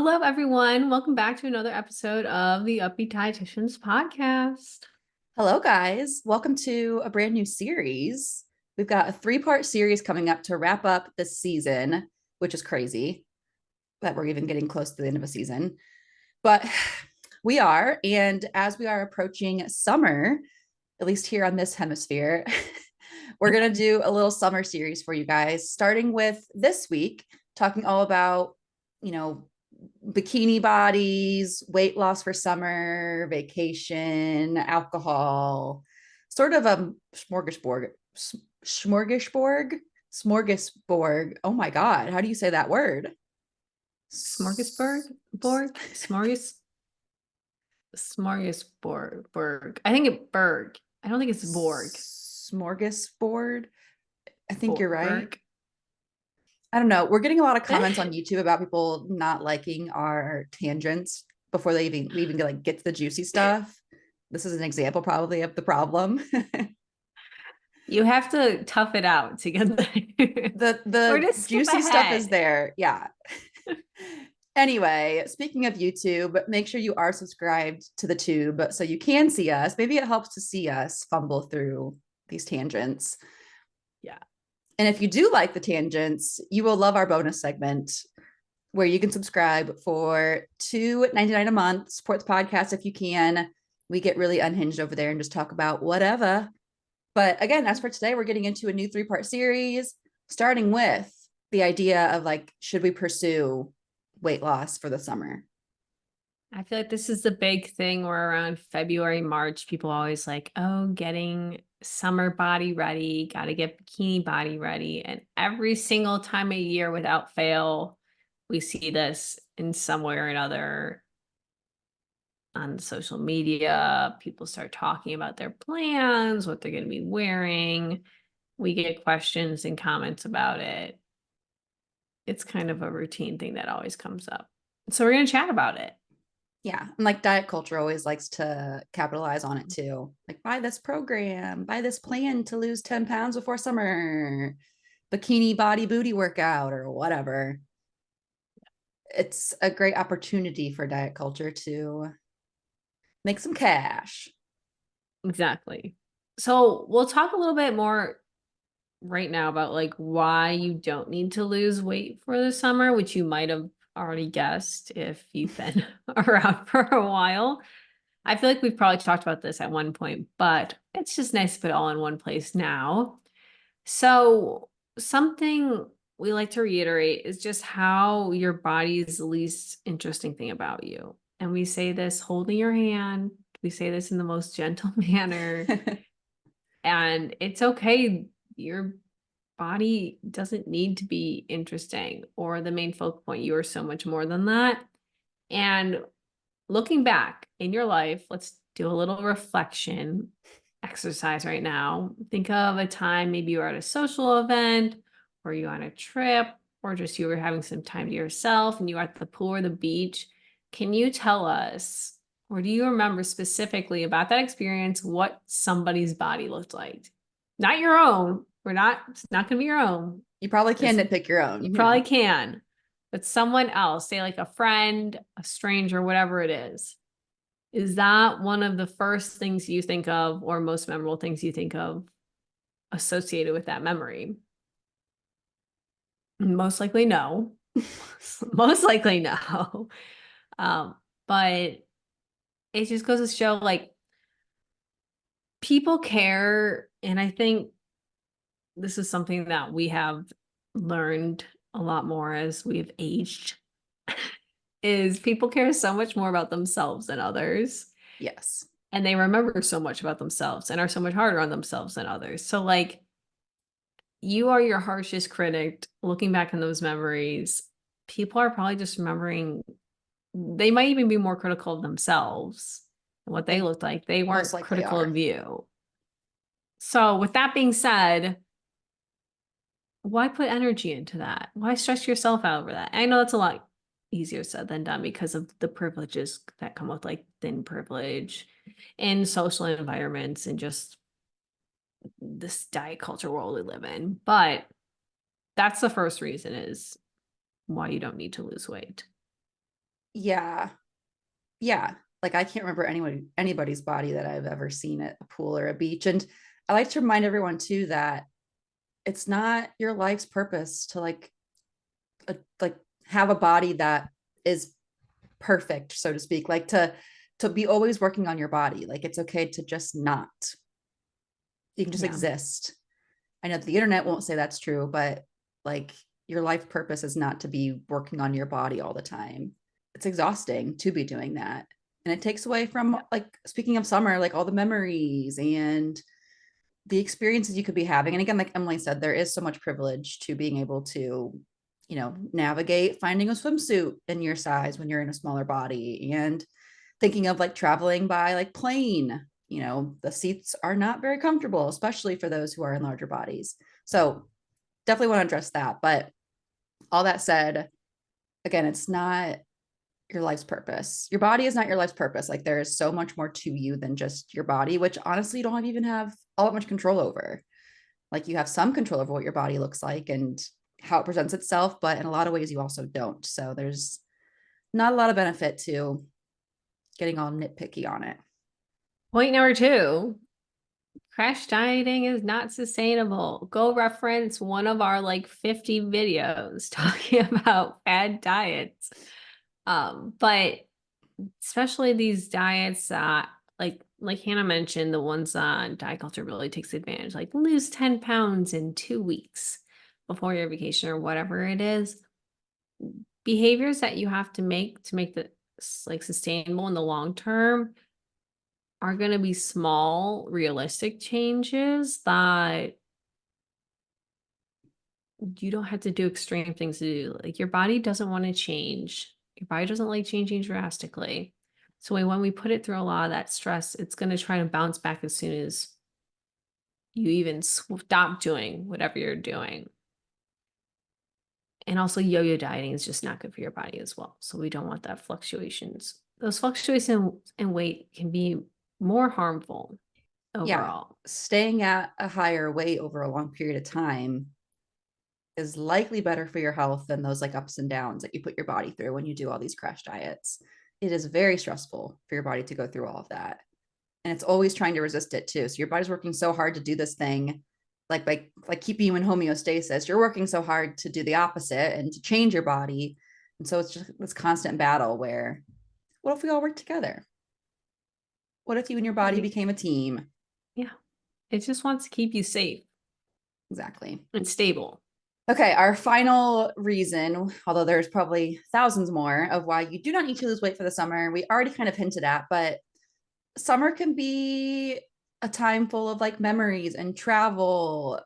Hello, everyone. Welcome back to another episode of the Up-Beet Dietitians podcast. Hello, guys. Welcome to a brand new series. We've got a 3-part series coming up to wrap up this season, which is crazy that we're even getting close to the end of a season. But we are. And as we are approaching summer, at least here on this hemisphere, we're going to do a little summer series for you guys, starting with this week, talking all about, bikini bodies, weight loss for summer, vacation, alcohol, sort of a smorgasbord. Oh my God. How do you say that word? Smorgasbord. I think it's Berg. I don't think it's Borg. Smorgasbord. I think you're right. Berg. I don't know. We're getting a lot of comments on YouTube about people not liking our tangents before we even get to the juicy stuff. This is an example probably of the problem. You have to tough it out to get the juicy stuff is there. Yeah. Anyway, speaking of YouTube, make sure you are subscribed to the tube so you can see us. Maybe it helps to see us fumble through these tangents. Yeah. And if you do like the tangents, you will love our bonus segment where you can subscribe for $2.99 a month. Support the podcast if you can. We get really unhinged over there and just talk about whatever. But again, as for today, we're getting into a new 3-part series, starting with the idea of should we pursue weight loss for the summer? I feel like this is the big thing where around February, March, people always getting summer body ready, got to get bikini body ready. And every single time of year without fail, we see this in some way or another on social media. People start talking about their plans, what they're going to be wearing. We get questions and comments about it. It's kind of a routine thing that always comes up. So we're going to chat about it. Yeah. And diet culture always likes to capitalize on it too. Buy this program, buy this plan to lose 10 pounds before summer, bikini body booty workout or whatever. It's a great opportunity for diet culture to make some cash. Exactly. So we'll talk a little bit more right now about why you don't need to lose weight for the summer, which you might have already guessed if you've been around for a while. I feel like we've probably talked about this at one point, but it's just nice to put it all in one place now. So something we like to reiterate is just how your body's the least interesting thing about you. And we say this holding your hand. We say this in the most gentle manner. And it's okay. Your body doesn't need to be interesting or the main focal point. You are so much more than that. And looking back in your life, let's do a little reflection exercise right now. Think of a time maybe you were at a social event or you on a trip or just you were having some time to yourself and you were at the pool or the beach. Can you tell us, or do you remember specifically about that experience, what somebody's body looked like? Not your own. It's not going to be your own. You probably can nitpick your own. You probably can, but someone else, say a friend, a stranger, whatever it is. Is that one of the first things you think of or most memorable things you think of associated with that memory? Most likely no. Most likely no. But it just goes to show people care. And I think this is something that we have learned a lot more as we've aged is people care so much more about themselves than others. Yes. And they remember so much about themselves and are so much harder on themselves than others. So you are your harshest critic looking back on those memories. People are probably just remembering, they might even be more critical of themselves and what they looked like. They weren't critical of you. So with that being said, why put energy into that? Why stress yourself out over that? I know that's a lot easier said than done because of the privileges that come with thin privilege in social environments and just this diet culture world we live in. But that's the first reason is why you don't need to lose weight. Yeah. Yeah. Like I can't remember anybody's body that I've ever seen at a pool or a beach. And I like to remind everyone too that it's not your life's purpose to like have a body that is perfect, so to speak. Like to be always working on your body. Like it's okay to just not. You can just Yeah. exist. I know the internet won't say that's true, but like your life purpose is not to be working on your body all the time. It's exhausting to be doing that. And it takes away from, like, speaking of summer, like all the memories and the experiences you could be having. And again, like Emily said, there is so much privilege to being able to, navigate finding a swimsuit in your size when you're in a smaller body, and thinking of like traveling by like plane. The seats are not very comfortable, especially for those who are in larger bodies. So definitely want to address that. But all that said, again, it's not your life's purpose. Your body is not your life's purpose. Like there is so much more to you than just your body, which honestly you don't even have all that much control over. Like you have some control over what your body looks like and how it presents itself, but in a lot of ways you also don't. So there's not a lot of benefit to getting all nitpicky on it. Point number two, crash dieting is not sustainable. Go reference one of our like 50 videos talking about bad diets. But especially these diets like Hannah mentioned, the ones on diet culture really takes advantage, like lose 10 pounds in 2 weeks before your vacation or whatever it is. Behaviors that you have to make the like sustainable in the long term are going to be small, realistic changes that you don't have to do extreme things to do. Like your body doesn't want to change. Your body doesn't like changing drastically. So when we put it through a lot of that stress, it's going to try to bounce back as soon as you even stop doing whatever you're doing. And also yo-yo dieting is just not good for your body as well. So we don't want that fluctuations. Those fluctuations in weight can be more harmful Yeah. overall. Staying at a higher weight over a long period of time is likely better for your health than those like ups and downs that you put your body through when you do all these crash diets. It is very stressful for your body to go through all of that. And it's always trying to resist it too. So your body's working so hard to do this thing, like by keeping you in homeostasis. You're working so hard to do the opposite and to change your body. And so it's just this constant battle where, what if we all work together? What if you and your body Right. became a team? Yeah. It just wants to keep you safe Exactly. and stable. Okay, our final reason, although there's probably thousands more of why you do not need to lose weight for the summer, we already kind of hinted at, but summer can be a time full of like memories and travel.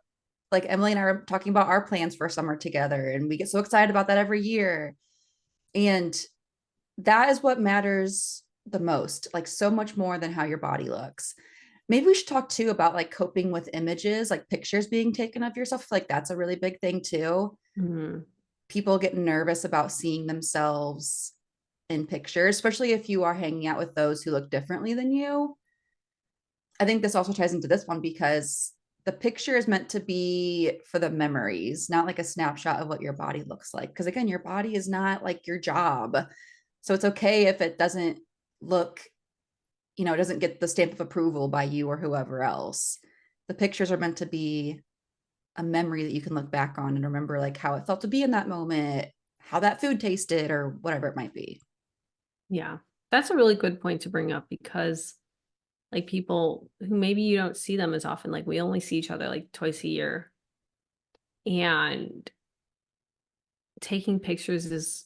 Like Emily and I are talking about our plans for summer together, and we get so excited about that every year. And that is what matters the most, like so much more than how your body looks. Maybe we should talk too about like coping with images, like pictures being taken of yourself. Like that's a really big thing too. Mhm. People get nervous about seeing themselves in pictures, especially if you are hanging out with those who look differently than you. I think this also ties into this one because the picture is meant to be for the memories, not like a snapshot of what your body looks like. Because again, your body is not like your job. So it's okay if it doesn't look, it doesn't get the stamp of approval by you or whoever else. The pictures are meant to be a memory that you can look back on and remember like how it felt to be in that moment, how that food tasted, or whatever it might be. Yeah. That's a really good point to bring up because like people who maybe you don't see them as often, like we only see each other like twice a year. And taking pictures is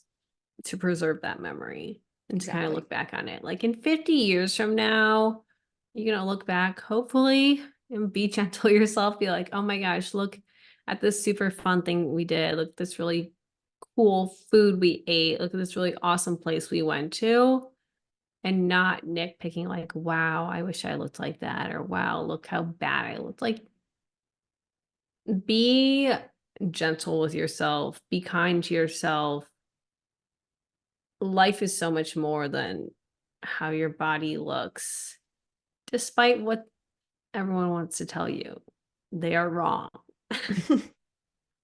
to preserve that memory and to kind of Exactly. look back on it. Like in 50 years from now, you're going to look back, hopefully, and be gentle yourself. Be like, oh my gosh, look at this super fun thing we did. Look at this really cool food we ate. Look at this really awesome place we went to. And not nitpicking, like, wow, I wish I looked like that. Or wow, look how bad I looked. Like, be gentle with yourself, be kind to yourself. Life is so much more than how your body looks, despite what everyone wants to tell you. They are wrong.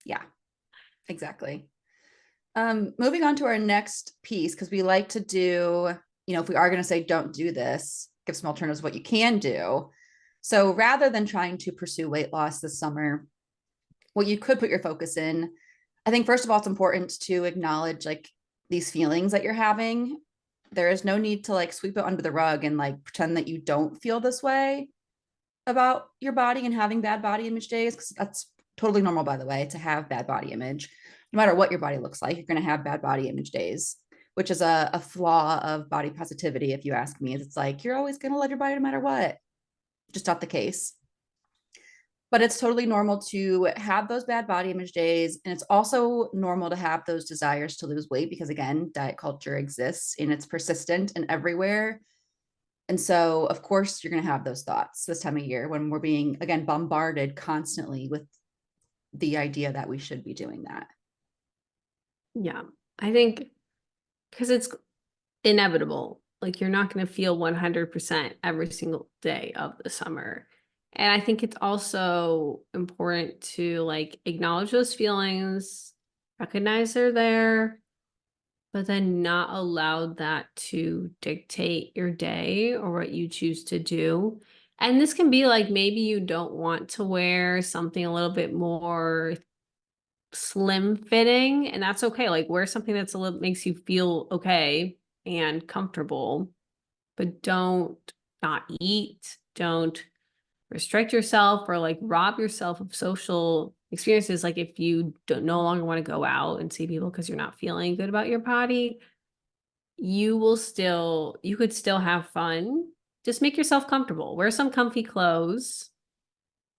Yeah, exactly. Moving on to our next piece, because we like to do, if we are going to say don't do this, give some alternatives what you can do. So rather than trying to pursue weight loss this summer, what you could put your focus in, I think first of all, it's important to acknowledge like these feelings that you're having. There is no need to like sweep it under the rug and like pretend that you don't feel this way about your body and having bad body image days, because that's totally normal, by the way, to have bad body image. No matter what your body looks like, you're going to have bad body image days, which is a flaw of body positivity. If you ask me, it's like, you're always going to love your body no matter what. Just not the case. But it's totally normal to have those bad body image days. And it's also normal to have those desires to lose weight because, again, diet culture exists and it's persistent and everywhere. And so, of course, you're going to have those thoughts this time of year when we're being, again, bombarded constantly with the idea that we should be doing that. Yeah. I think because it's inevitable. Like you're not going to feel 100% every single day of the summer. And I think it's also important to like acknowledge those feelings, recognize they're there, but then not allow that to dictate your day or what you choose to do. And this can be like maybe you don't want to wear something a little bit more slim fitting, and that's okay. Like wear something that's a little makes you feel okay and comfortable, but don't not eat, don't restrict yourself or like rob yourself of social experiences. Like if you don't no longer want to go out and see people because you're not feeling good about your body, you could still have fun. Just make yourself comfortable. Wear some comfy clothes.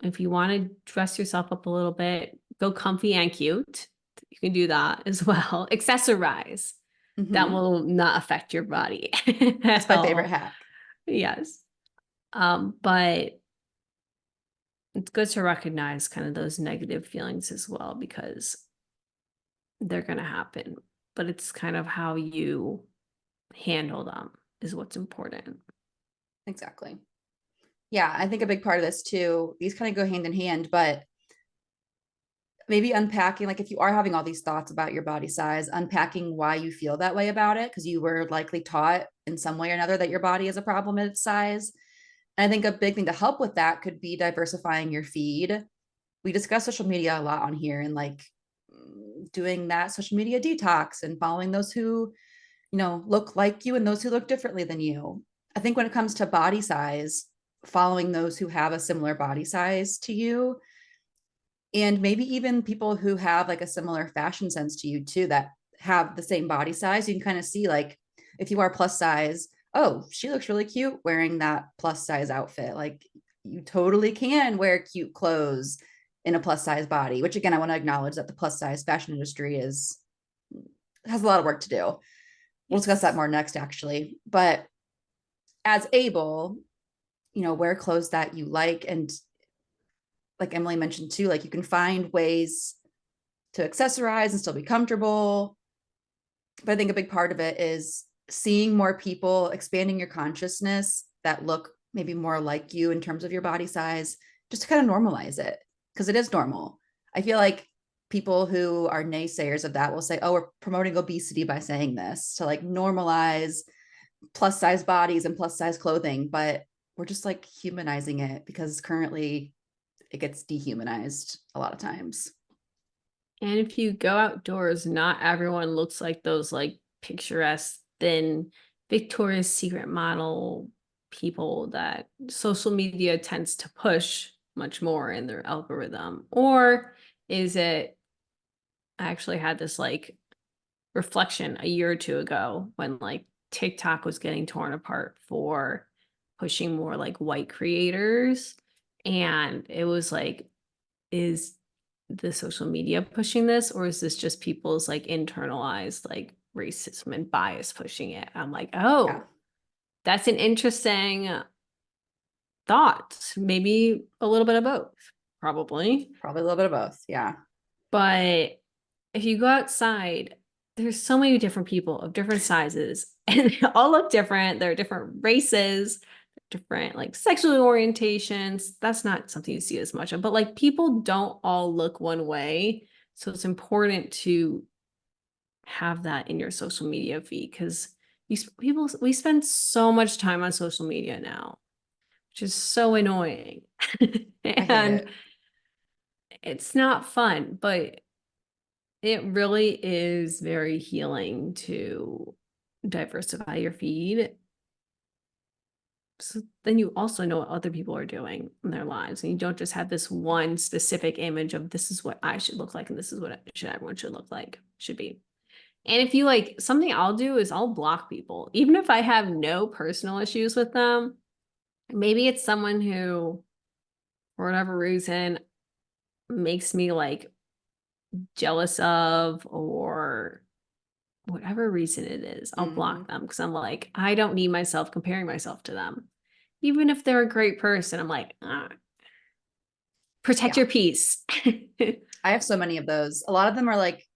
If you want to dress yourself up a little bit, go comfy and cute. You can do that as well. Accessorize. That Mm-hmm. will not affect your body That's at my favorite all. hack. Yes. But it's good to recognize kind of those negative feelings as well because they're going to happen. But it's kind of how you handle them is what's important. Exactly. Yeah, I think a big part of this too, these kind of go hand in hand, but maybe unpacking, like if you are having all these thoughts about your body size, unpacking why you feel that way about it, because you were likely taught in some way or another that your body is a problem at its size. And I think a big thing to help with that could be diversifying your feed. We discuss social media a lot on here and like doing that social media detox and following those who, look like you and those who look differently than you. I think when it comes to body size, following those who have a similar body size to you, and maybe even people who have like a similar fashion sense to you too, that have the same body size, you can kind of see like if you are plus size, oh, she looks really cute wearing that plus size outfit. Like you totally can wear cute clothes in a plus size body, which again, I want to acknowledge that the plus size fashion industry has a lot of work to do. We'll discuss that Yes. more next actually. But as able, wear clothes that you like. And like Emily mentioned too, like you can find ways to accessorize and still be comfortable. But I think a big part of it is seeing more people, expanding your consciousness that look maybe more like you in terms of your body size, just to kind of normalize it because it is normal. I feel like people who are naysayers of that will say, oh, we're promoting obesity by saying this to like normalize plus size bodies and plus size clothing. But we're just like humanizing it because currently it gets dehumanized a lot of times. And if you go outdoors, not everyone looks like those like picturesque, thin Victoria's Secret model people that social media tends to push much more in their algorithm. Or is it, I actually had this like reflection a year or two ago when like TikTok was getting torn apart for pushing more like white creators. And it was like, is the social media pushing this, or is this just people's like internalized like racism and bias pushing it? I'm like, Yeah, oh, that's an interesting thought. Maybe a little bit of both, probably. probably a little bit of both. Yeah. But if you go outside, there's so many different people of different sizes, and they all look different. There are different races, different like sexual orientations. That's not something you see as much of, but like people don't all look one way. So it's important to have that in your social media feed because we spend so much time on social media now, which is so annoying. I hate And it. it's not fun, but it really is very healing to diversify your feed. So then you also know what other people are doing in their lives, and you don't just have this one specific image of this is what I should look like, and this is what everyone should look like, should be. And if you like, something I'll do is I'll block people, even if I have no personal issues with them. Maybe it's someone who, for whatever reason, makes me like jealous of, or whatever reason it is, I'll Mm-hmm. block them because I'm like, I don't need myself comparing myself to them. Even if they're a great person, I'm like, protect Yeah. your peace. I have so many of those. A lot of them are like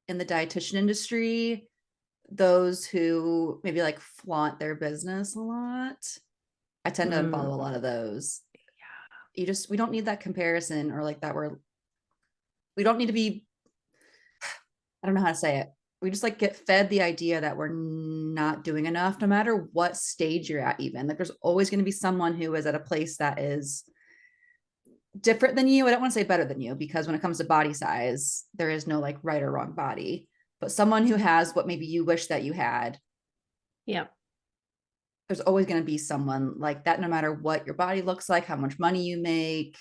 in the dietitian industry, those who maybe like flaunt their business a lot. I tend to unfollow a Mm, lot of those. We don't need that comparison or like that we don't need to be, I don't know how to say it. We just like get fed the idea that we're not doing enough, no matter what stage you're at, even. Like there's always going to be someone who is at a place that is different than you. I don't want to say better than you because when it comes to body size, there is no like right or wrong body, but someone who has what maybe you wish that you had, yeah, there's always going to be someone like that, no matter what your body looks like, how much money you make,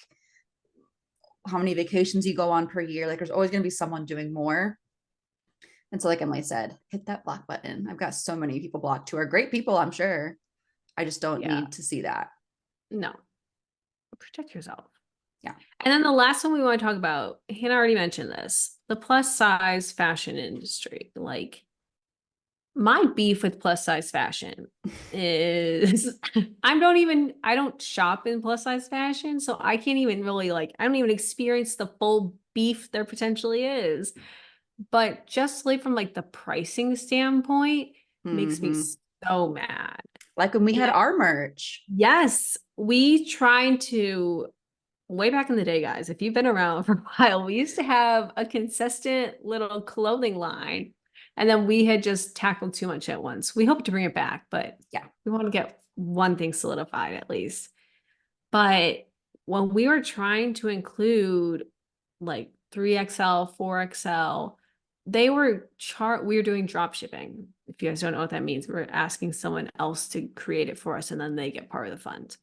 how many vacations you go on per year. Like there's always going to be someone doing more. And so, like Emily said, hit that block button. I've got so many people blocked who are great people, I'm sure. I just don't yeah, need to see that. no, protect yourself. Yeah. And then the last one we want to talk about, Hannah already mentioned this, the plus size fashion industry. Like, my beef with plus size fashion is I don't shop in plus size fashion, so I can't even really like I don't even experience the full beef there potentially is. But just like from like the pricing standpoint, makes me Mm-hmm. so mad. Like when we And had our merch. yes, we tried to way back in the day, guys, if you've been around for a while, we used to have a consistent little clothing line, and then we had just tackled too much at once. We hope to bring it back, but Yeah. we want to get one thing solidified at least. But when we were trying to include like 3XL, 4XL, we were doing drop shipping. If you guys don't know what that means, we're asking someone else to create it for us and then they get part of the fund.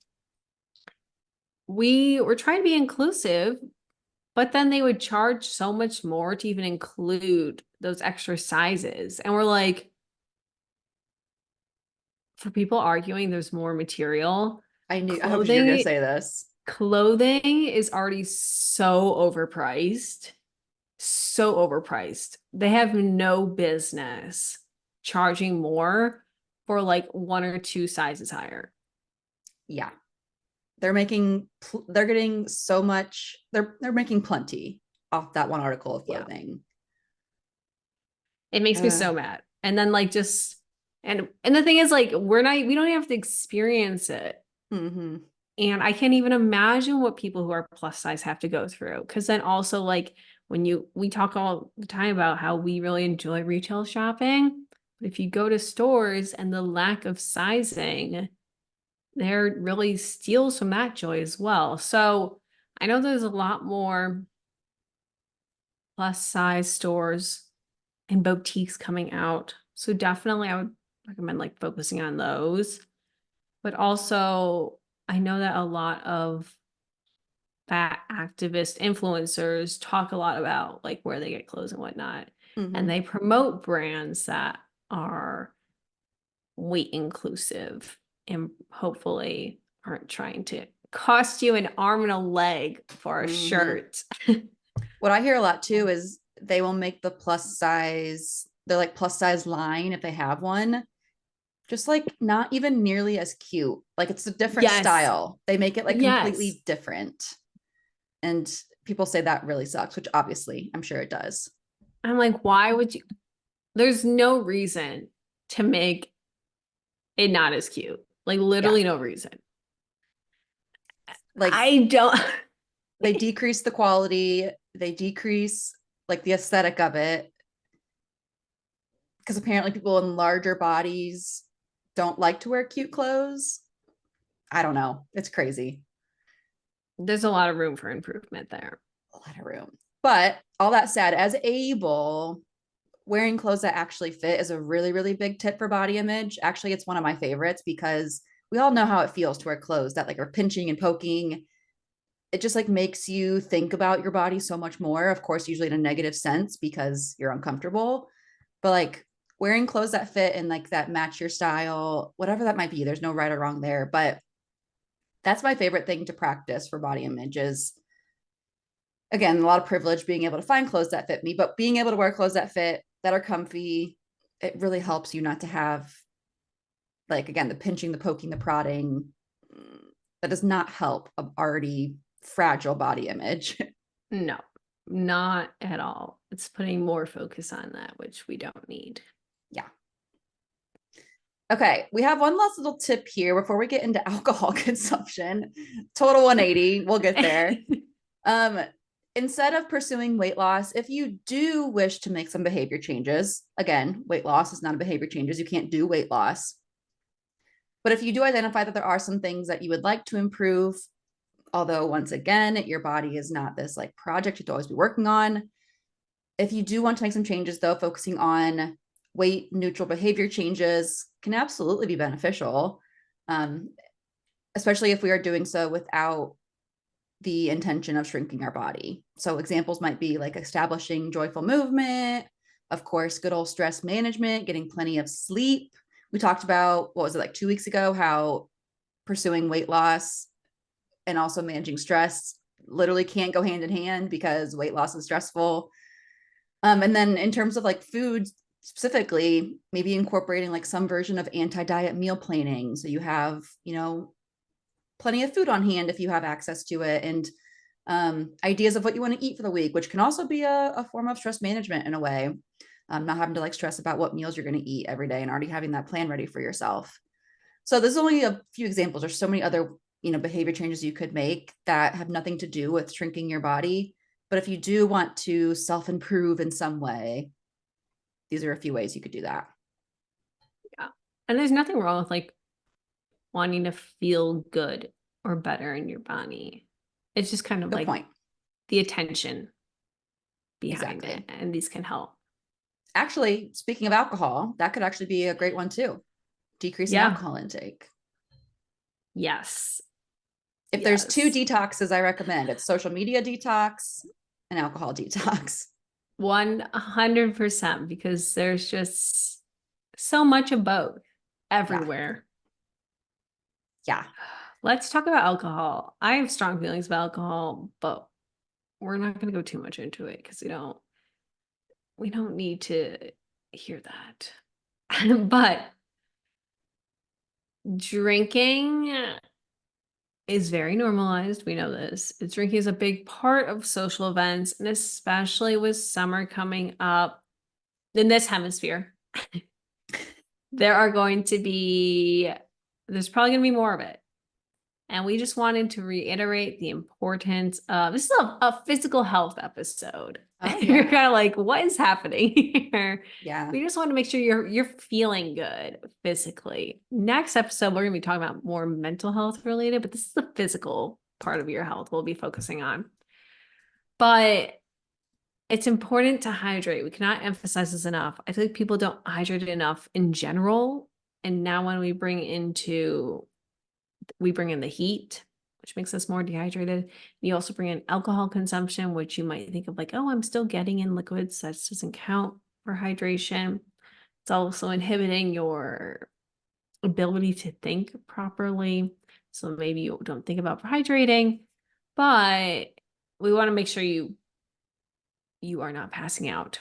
We were trying to be inclusive, but then they would charge so much more to even include those extra sizes. And we're like, for people arguing there's more material, I hope you're going to clothing say this. clothing is already so overpriced. So overpriced. They have no business charging more for like one or two sizes higher. Yeah. They're getting so much, they're making plenty off that one article of Yeah. clothing. It makes me Uh, so mad. And then like just and the thing is like we don't have to experience it. mm-hmm. And I can't even imagine what people who are plus size have to go through. Because then also like we talk all the time about how we really enjoy retail shopping. But if you go to stores and the lack of sizing, there really steals from that joy as well. So I know there's a lot more plus size stores and boutiques coming out. So definitely I would recommend like focusing on those. But also I know that a lot of fat activist influencers talk a lot about like where they get clothes and whatnot. And Mm-hmm. they promote brands that are weight inclusive and hopefully aren't trying to cost you an arm and a leg for a Mm-hmm. shirt. What I hear a lot too is they will make the plus size, they're like plus size line if they have one, just like not even nearly as cute. Like it's a different Yes. style. They make it like Yes. completely different. And people say that really sucks, which obviously I'm sure it does. I'm like, why would you? There's no reason to make it not as cute. Like Yeah. literally no reason. Like I don't. they decrease the quality, they decrease like the aesthetic of it. because apparently people in larger bodies don't like to wear cute clothes. I don't know. It's crazy. There's a lot of room for improvement there. A lot of room. But all that said, as able, wearing clothes that actually fit is a really, really big tip for body image. Actually, it's one of my favorites because we all know how it feels to wear clothes that like are pinching and poking. It just like makes you think about your body so much more. Of course, usually in a negative sense because you're uncomfortable. But like wearing clothes that fit and like that match your style, whatever that might be, there's no right or wrong there. But that's my favorite thing to practice for body image is again, a lot of privilege being able to find clothes that fit me, but being able to wear clothes that fit, that are comfy, it really helps you not to have like again the pinching, the poking, the prodding. That does not help a already fragile body image. No, not at all. It's putting more focus on that, which we don't need. Yeah. Okay, we have one last little tip here before we get into alcohol consumption. Total 180, we'll get there. Um, instead of pursuing weight loss, if you do wish to make some behavior changes, again, weight loss is not a behavior changes. You can't do weight loss. But if you do identify that there are some things that you would like to improve, although once again, your body is not this like project you have to always be working on. If you do want to make some changes, though, focusing on weight neutral behavior changes can absolutely be beneficial, um, especially if we are doing so without the intention of shrinking our body. So examples might be like establishing joyful movement, of course, good old stress management, getting plenty of sleep. We talked about, what was it, like 2 weeks ago, how pursuing weight loss and also managing stress literally can't go hand in hand because weight loss is stressful. And then in terms of like food specifically, maybe incorporating like some version of anti-diet meal planning. So you have, plenty of food on hand if you have access to it, and ideas of what you want to eat for the week, which can also be a form of stress management in a way. Not having to like stress about what meals you're going to eat every day and already having that plan ready for yourself. So there's only a few examples. There's so many other, behavior changes you could make that have nothing to do with shrinking your body. But if you do want to self-improve in some way, these are a few ways you could do that. Yeah. And there's nothing wrong with like wanting to feel good or better in your body. It's just kind of Good like point. the attention behind it, Exactly. and these can help. Actually, speaking of alcohol, that could actually be a great one too. Decreasing Yeah. alcohol intake. Yes. If there's two Yes. detoxes I recommend, it's social media detox and alcohol detox. 100%, because there's just so much of both Yeah. everywhere. Yeah. Let's talk about alcohol. I have strong feelings about alcohol, but we're not going to go too much into it because we don't need to hear that. But drinking is very normalized. We know this. Drinking is a big part of social events, and especially with summer coming up in this hemisphere, there are going to be, there's probably going to be more of it. And we just wanted to reiterate the importance of this is a physical health episode. Oh You're yeah. kind of like, what is happening here? Yeah. We just want to make sure you're feeling good physically. Next episode, we're gonna be talking about more mental health related, but this is the physical part of your health we'll be focusing on. But it's important to hydrate. We cannot emphasize this enough. I feel like people don't hydrate enough in general. And now when we bring in the heat, which makes us more dehydrated. You also bring in alcohol consumption, which you might think of like, oh, I'm still getting in liquids. That doesn't count for hydration. It's also inhibiting your ability to think properly. So maybe you don't think about hydrating, but we want to make sure you are not passing out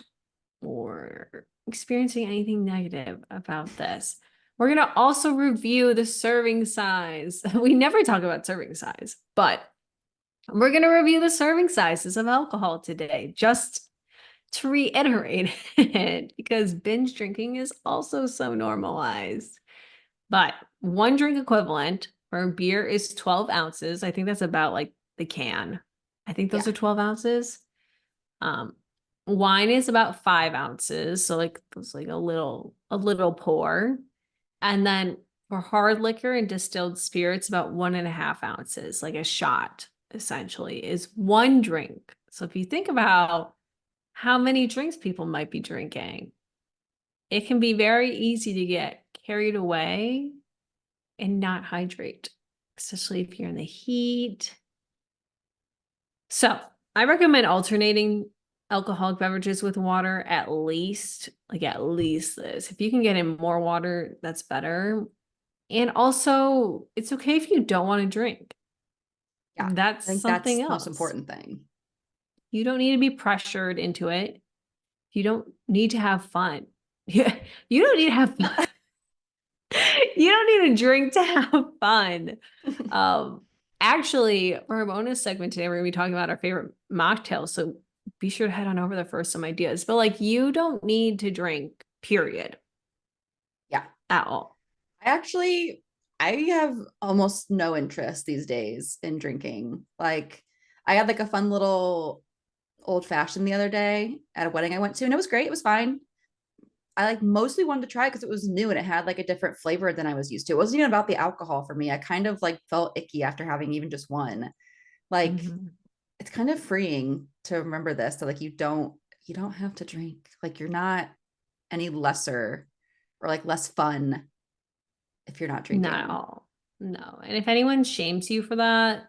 or experiencing anything negative about this. We're going to also review the serving size. We never talk about serving size, but we're going to review the serving sizes of alcohol today, just to reiterate it, because binge drinking is also so normalized. But one drink equivalent for beer is 12 ounces. I think that's about like the can. I think those Yeah. are 12 ounces. Wine is about 5 ounces, so like it's like a little pour. And then for hard liquor and distilled spirits, about 1.5 ounces, like a shot, essentially, is one drink. So if you think about how many drinks people might be drinking, it can be very easy to get carried away and not hydrate, especially if you're in the heat. So I recommend alternating alcoholic beverages with water at least this. If you can get in more water, that's better. And also, it's okay if you don't want to drink. Yeah, I That's think that's something the most else. important thing. You don't need to be pressured into it. You don't need to have fun. You don't need to have fun. You don't need a drink to have fun. Um, Actually, for our bonus segment today, we're gonna be talking about our favorite mocktails. So be sure to head on over there for some ideas. But like, you don't need to drink, period, Yeah. at all. I have almost no interest these days in drinking. Like I had like a fun little old fashioned the other day at a wedding I went to, and it was great. It was fine. I like mostly wanted to try it because it was new and it had like a different flavor than I was used to. It wasn't even about the alcohol for me. I kind of like felt icky after having even just one. Like Mhm. it's kind of freeing to remember this, that like you don't have to drink. Like you're not any lesser or like less fun if you're not Not at drinking. all. No. And if anyone shames you for that,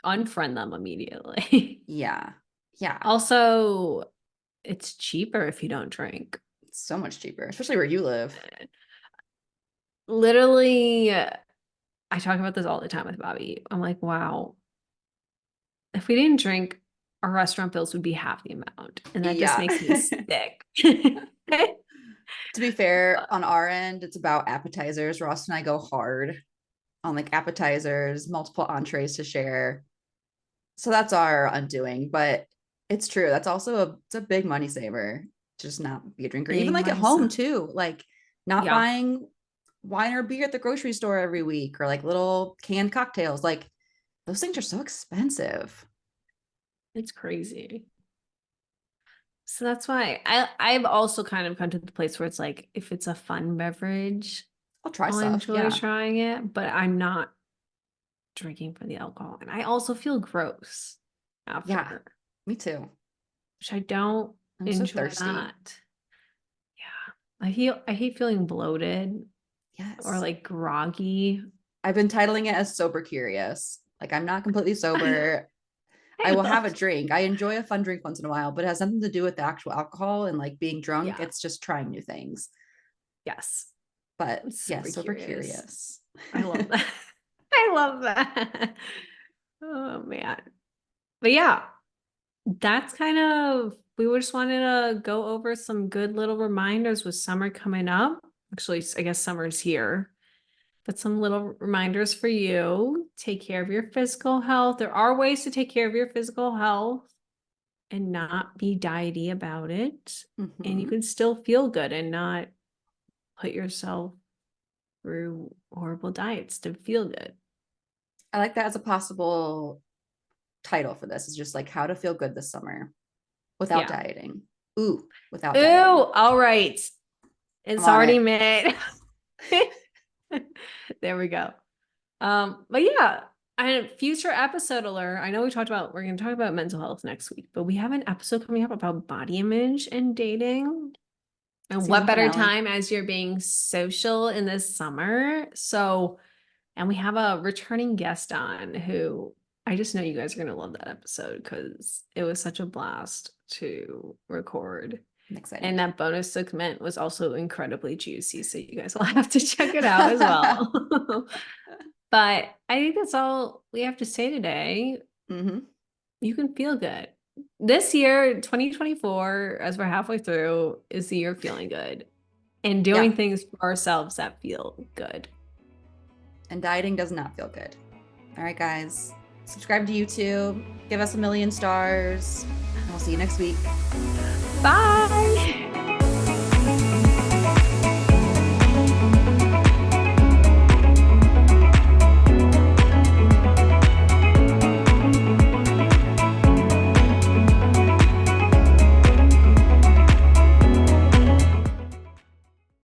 unfriend them immediately. Yeah. Yeah. Also, it's cheaper if you don't drink. It's so much cheaper, especially where you live. Literally, I talk about this all the time with Bobby. I'm like, wow, if we didn't drink, our restaurant bills would be half the amount. And that just Yeah. makes me sick. To be fair, on our end, it's about appetizers. Ross and I go hard on like appetizers, multiple entrees to share. So that's our undoing. But it's true. That's also it's a big money saver to just not be a drinker. Even Big like at money home stuff. too. Like not Yeah, buying wine or beer at the grocery store every week, or like little canned cocktails. Like those things are so expensive. it's crazy. So that's why I've also kind of come to the place where it's like, if it's a fun beverage, I'll try I'll stuff. enjoy Yeah. trying it, but I'm not drinking for the alcohol. And I also feel gross Yeah. after, Me too. which I don't I'm so enjoy thirsty. that. Yeah. I hate feeling bloated or Yes. like groggy. I've been titling it as sober curious. Like I'm not completely I sober. I I will have a love drink. I enjoy a fun drink once in a while, but it has nothing to do with the actual alcohol and like being drunk. yeah. It's just trying new things. Yes. But I'm yes, super sober curious. curious. I love that. I love that. Oh man. But yeah, that's kind of, we just wanted to go over some good little reminders with summer coming up. Actually, I guess summer's here, but some little reminders for you. Take care of your physical health. There are ways to take care of your physical health and not be diety about it. And you Mm-hmm. can still feel good and not put yourself through horrible diets to feel good. I like that as a possible title for this. Is just like how to feel good this summer without Yeah. dieting. Ooh, without Ooh, dieting. all right. I'm It's on already it. made. There we go. But yeah, and future episode alert. I know we're gonna talk about mental health next week, but we have an episode coming up about body image and dating. And what Season better finale. time as you're being social in this summer? So, and we have a returning guest on who I just know you guys are gonna love that episode because it was such a blast to record. I'm And excited. that bonus segment was also incredibly juicy. So you guys will have to check it out as well. But I think that's all we have to say today. Mm-hmm. You can feel good. This year, 2024, as we're halfway through, is the year of feeling good and Yeah. doing things for ourselves that feel good. And dieting does not feel good. All right, guys. Subscribe to YouTube. Give us 1,000,000 stars. And we'll see you next week. Bye.